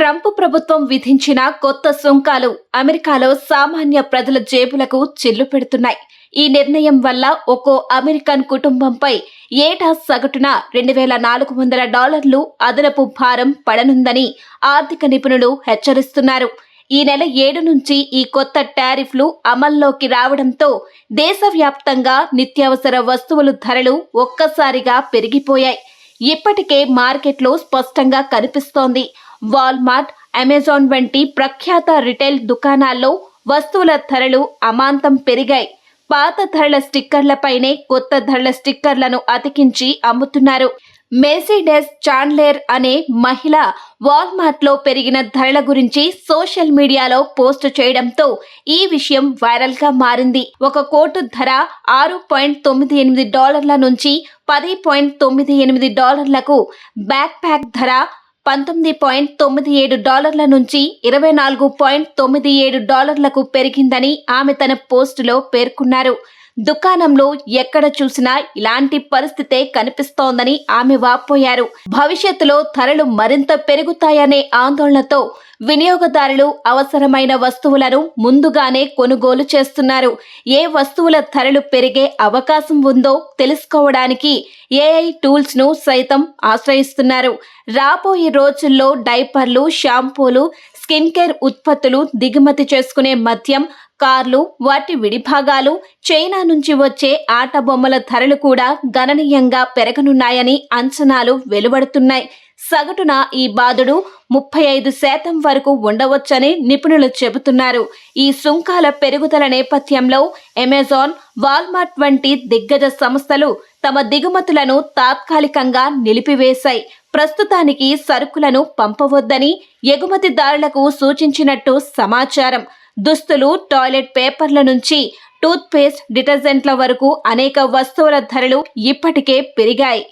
Trump ప్రభుత్వం విధించిన కొత్త సుంకాలు అమెరికాలో సామాన్య ప్రజల జేబులకు చిల్లు పెడుతున్నాయి. ఈ నిర్ణయం వల్ల ఒక్కో అమెరికన్ కుటుంబంపై ఏటా సగటున $2,400 అదనపు భారం పడనుందని ఆర్థిక నిపుణులు హెచ్చరిస్తున్నారు. ఈ నెల 7 నుంచి ఈ కొత్త టారిఫ్లు అమల్లోకి రావడంతో దేశవ్యాప్తంగా నిత్యావసర వస్తువుల ధరలు ఒక్కసారిగా పెరిగిపోయాయి. ఇప్పటికే మార్కెట్లో స్పష్టంగా కనిపిస్తోంది. వాల్మార్ట్, అమెజాన్ వంటి ప్రఖ్యాత రిటైల్ దుకాణాల్లో వస్తువుల ధరలు అమాంతం పెరిగాయి. పాత ధరల స్టిక్కర్లపైనే కొత్త ధరల స్టిక్కర్లను అతికించి అమ్ముతున్నారు. మెర్సిడెస్ చాండ్లర్ అనే మహిళ వాల్మార్ట్లో పెరిగిన ధరల గురించి సోషల్ మీడియాలో పోస్ట్ చేయడంతో ఈ విషయం వైరల్గా మారింది. ఒక కోటు ధర $6.98 నుంచి $10.98, బ్యాక్ ప్యాక్ ధర $19.97 నుంచి $24.97 పెరిగిందని ఆమె తన పోస్టులో పేర్కొన్నారు. దుకాణంలో ఎక్కడ చూసినా ఇలాంటి పరిస్థితే కనిపిస్తోందని ఆమె వాపోయారు. భవిష్యత్తులో ధరలు మరింత పెరుగుతాయనే ఆందోళనతో వినియోగదారులు అవసరమైన వస్తువులను ముందుగానే కొనుగోలు చేస్తున్నారు. ఏ వస్తువుల ధరలు పెరిగే అవకాశం ఉందో తెలుసుకోవడానికి AI టూల్స్ను సైతం ఆశ్రయిస్తున్నారు. రాబోయే రోజుల్లో డైపర్లు, షాంపూలు, స్కిన్ కేర్ ఉత్పత్తులు, దిగుమతి చేసుకునే మద్యం, కార్లు, వాటి విడిభాగాలు, చైనా నుంచి వచ్చే ఆట బొమ్మల ధరలు కూడా గణనీయంగా పెరగనున్నాయని అంచనాలు వెలువడుతున్నాయి. సగటున ఈ బాదుడు 35% వరకు ఉండవచ్చని నిపుణులు చెబుతున్నారు. ఈ సుంకాల పెరుగుదల నేపథ్యంలో అమెజాన్, వాల్మార్ట్ వంటి దిగ్గజ సంస్థలు తమ దిగుమతులను తాత్కాలికంగా నిలిపివేశాయి. ప్రస్తుతానికి సరుకులను పంపవద్దని ఎగుమతిదారులకు సూచించినట్టు సమాచారం. దుస్తులు, టాయిలెట్ పేపర్ల నుంచి టూత్ పేస్ట్, డిటర్జెంట్ల వరకు అనేక వస్తువుల ధరలు ఇప్పటికే పెరిగాయి.